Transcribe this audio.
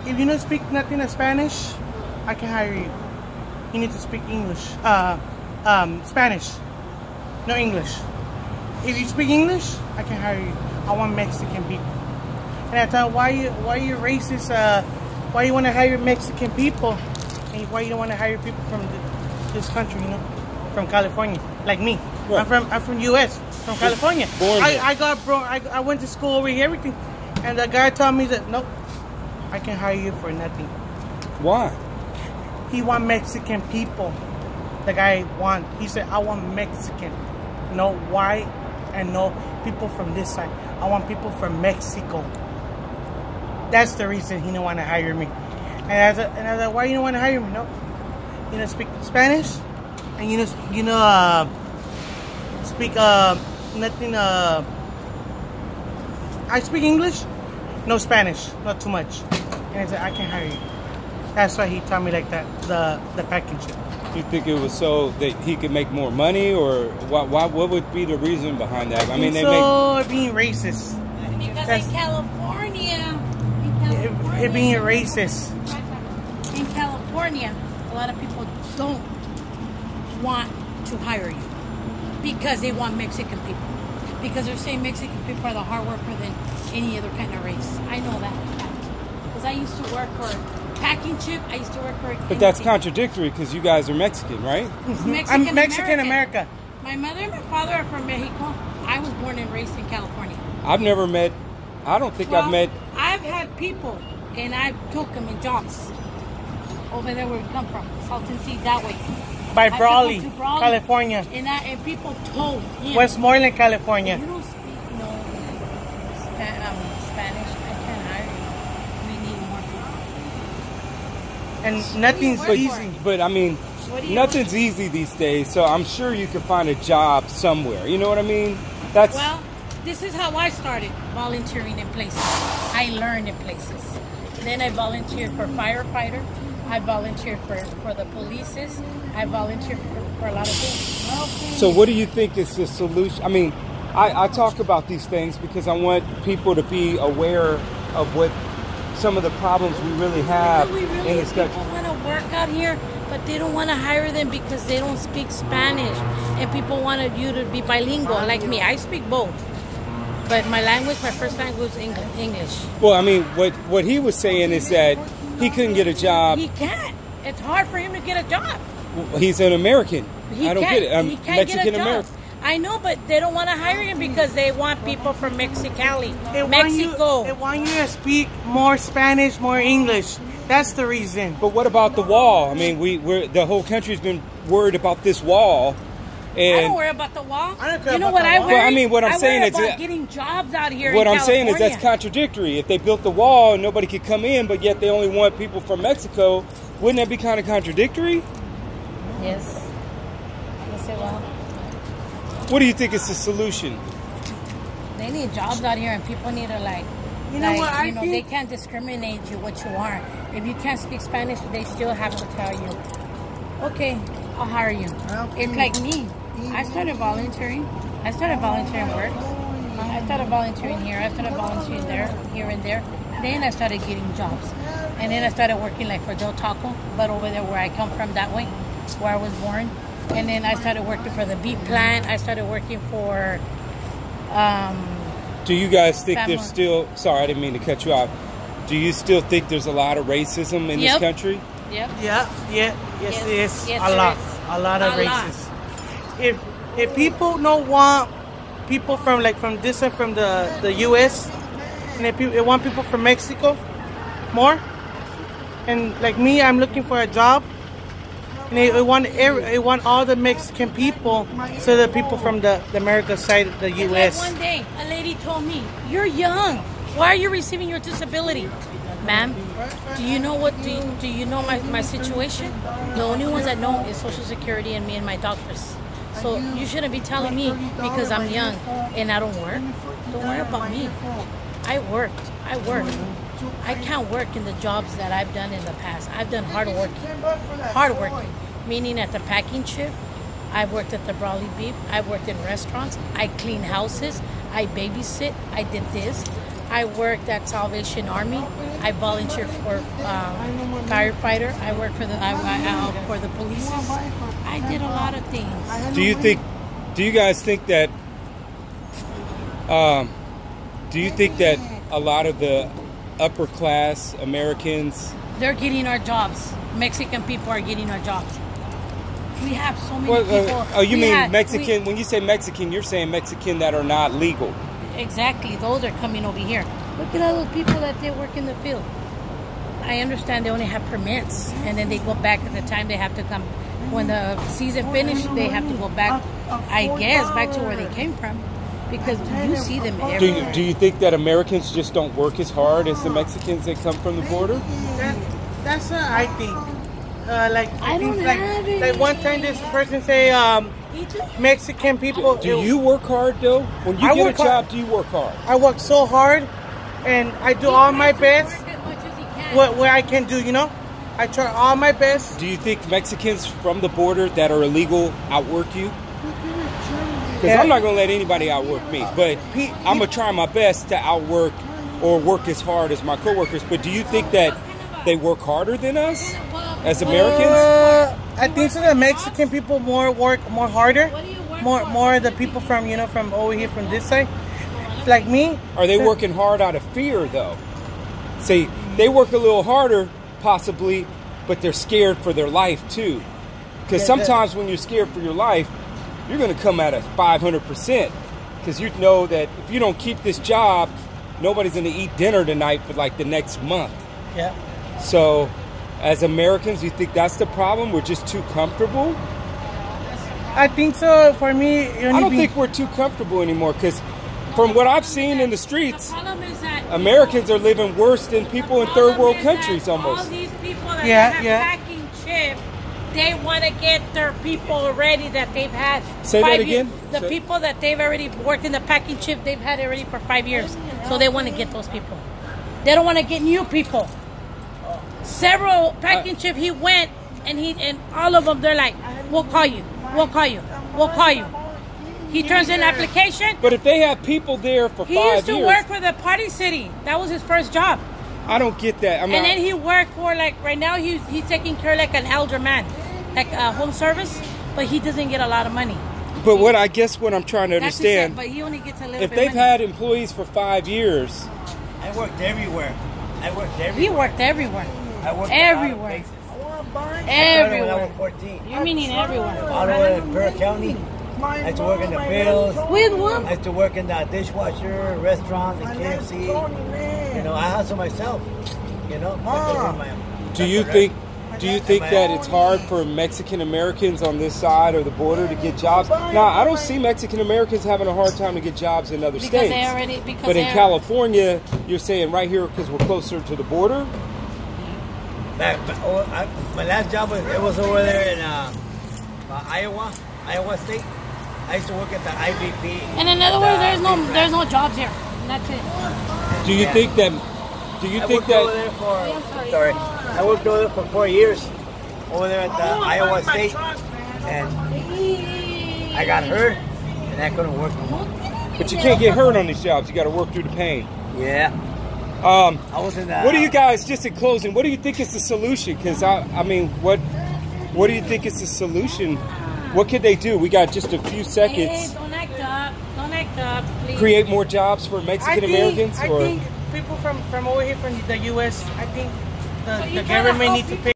If you don't speak nothing of Spanish, I can hire you. You need to speak English. Spanish. No English. If you speak English, I can hire you. I want Mexican people. And I thought, why you racist? Why you want to hire Mexican people? And why you don't want to hire people from this country? You know, from California, like me. Right. I'm from U.S. From California. I went to school over here, everything, and the guy told me that nope, I can hire you for nothing. Why? He want Mexican people. The guy he said, I want Mexican, no white and no people from this side. I want people from Mexico. That's the reason he didn't want to hire me. And I was like, why you don't want to hire me? No, you know, speak Spanish, and speak nothing. I speak English, no Spanish, not too much. And I said, I can hire you. That's why he told me like that. The package. You think it was so that he could make more money, or what would be the reason behind that? I mean, being racist. Because in California, it being racist. In California, a lot of people don't want to hire you because they want Mexican people. Because they're saying Mexican people are the hard worker than any other kind of race. I know that. Because I used to work for packing chip. I used to work for. But that's contradictory because you guys are Mexican, right? I'm Mexican America. My mother and my father are from Mexico. I was born and raised in California. I've never met. I don't think I've met. I've had people, and I took them in jobs over there where we come from, Salton Sea, that way. By Brawley, California. And people told him. Westmoreland, California. You don't speak Spanish. I can't hire you. We need more people. And nothing's easy. But I mean, nothing's easy these days. So I'm sure you can find a job somewhere. You know what I mean? Well, this is how I started volunteering in places. I learned in places. Then I volunteered for firefighter. I volunteered for the police. I volunteered for a lot of things. So what do you think is the solution? I mean, I talk about these things because I want people to be aware of what some of the problems we really have in this country. People want to work out here, but they don't want to hire them because they don't speak Spanish. And people wanted you to be bilingual like me. I speak both. But my first language is English. Well, I mean, what he was saying is that he couldn't get a job. He can't. It's hard for him to get a job. Well, he's an American. I don't get it. He can't Mexican get a job. American. I know, but they don't want to hire him because they want people from Mexicali. Mexico. They want you to speak more Spanish, more English. That's the reason. But what about the wall? I mean, the whole country's been worried about this wall. And I don't worry about the wall. I don't care you know about what the I wall. worry? Well, I mean, what I'm saying is about getting jobs out here. What in I'm saying is California. that's contradictory. If they built the wall and nobody could come in, but yet they only want people from Mexico, wouldn't that be kind of contradictory? Yes. Yes, it will. What do you think is the solution? They need jobs out here, and people need to they can't discriminate you what you are. If you can't speak Spanish, they still have to tell you, okay, I'll hire you. It's like me. I started volunteering. I started volunteering work. I started volunteering here. I started volunteering there, here and there. Then I started getting jobs. And then I started working like for Del Taco, but over there where I come from that way, where I was born. And then I started working for the beef plant. I started working for... Do you guys think there's still... Sorry, I didn't mean to cut you off. Do you still think there's a lot of racism in this country? Yep. Yes, it is. Yes, A lot of racism. If people don't want people from the U.S. and if they want people from Mexico more, and like me, I'm looking for a job, and they want all the Mexican people, so the people from the America side of the U.S. Like one day, a lady told me, "You're young. Why are you receiving your disability?" Ma'am, do you know do you know my situation? The only ones that know is Social Security and me and my doctors. So you shouldn't be telling me because I'm young and I don't work. Don't worry about me. I worked. I can't work in the jobs that I've done in the past. I've done hard working, meaning at the packing shift. I've worked at the Brawley Beef. I've worked in restaurants. I clean houses. I babysit. I did this. I worked at Salvation Army. I volunteer for firefighter. I work for the police. I did a lot of things. Do you guys think that? Do you think that a lot of the upper class Americans, they're getting our jobs? Mexican people are getting our jobs. We have so many people. Oh, you mean Mexican? When you say Mexican, you're saying Mexican that are not legal. Exactly. Those are coming over here. Look at all those people that they work in the field. I understand they only have permits, and then they go back at the time they have to come. When the season finishes, they have to go back, I guess, back to where they came from. Because you see them everywhere. Do you think that Americans just don't work as hard as the Mexicans that come from the border? That's what I think. Like one time this person say Mexican people. Do you work hard though? When you get a job, do you work hard? I work so hard, and I do all my best. What I can do, you know, I try all my best. Do you think Mexicans from the border that are illegal outwork you? Because I'm not gonna let anybody outwork me, but I'm gonna try my best to outwork or work as hard as my coworkers. But do you think that they work harder than us as Americans? I think so. The Mexican people work more harder, more the people from from over here from this side, like me. Are they working hard out of fear though? See, they work a little harder possibly, but they're scared for their life too. Because sometimes when you're scared for your life, you're going to come at it 500%. Because you know that if you don't keep this job, nobody's going to eat dinner tonight for like the next month. Yeah. So, as Americans, you think that's the problem? We're just too comfortable? I think so. For me, I don't think we're too comfortable anymore. Because from what I've seen in the streets, Americans are living worse than people in third world countries almost. All these people that have packing shifts, they want to get their people already that they've had. Say that again? The people that they've already worked in the packing shift, they've had already for 5 years. So they want to get those people. They don't want to get new people. Several packing shift, he went and all of them, they're like, we'll call you, we'll call you, we'll call you. He turns in an application. But if they have people there for 5 years. He used to work for the Party City. That was his first job. I don't get that. I mean, and then he worked for right now he's taking care of like an elder man, like a home service, but he doesn't get a lot of money. But what I'm trying to understand, but he only gets a little if bit they've money. had employees for 5 years. I worked everywhere. He worked everywhere. I worked everywhere. Everywhere. When I was 14. You're meaning everywhere. All over Burr County. I used to work in the fields. With what? I used to work in the dishwasher, restaurants, and KFC. You know, I hustle myself. You know. Do you think that it's hard for Mexican Americans on this side of the border to get jobs? Now, I don't see Mexican Americans having a hard time to get jobs in other states. But in California, you're saying right here because we're closer to the border? My last job was over there in Iowa State. I used to work at the IVP. And in other words, there's no jobs here. That's it. Do you think that? I worked over there for 4 years, over there at the Iowa State, and I got hurt, and I couldn't work no more. But you can't get hurt on these jobs. You got to work through the pain. Yeah. I was in what do you guys, just in closing, what do you think is the solution? Because I mean, what do you think is the solution? What could they do? We got just a few seconds. Hey, don't act up. Don't act up, please. Create more jobs for Mexican Americans? I think people from over here from the U.S., I think the government needs to pay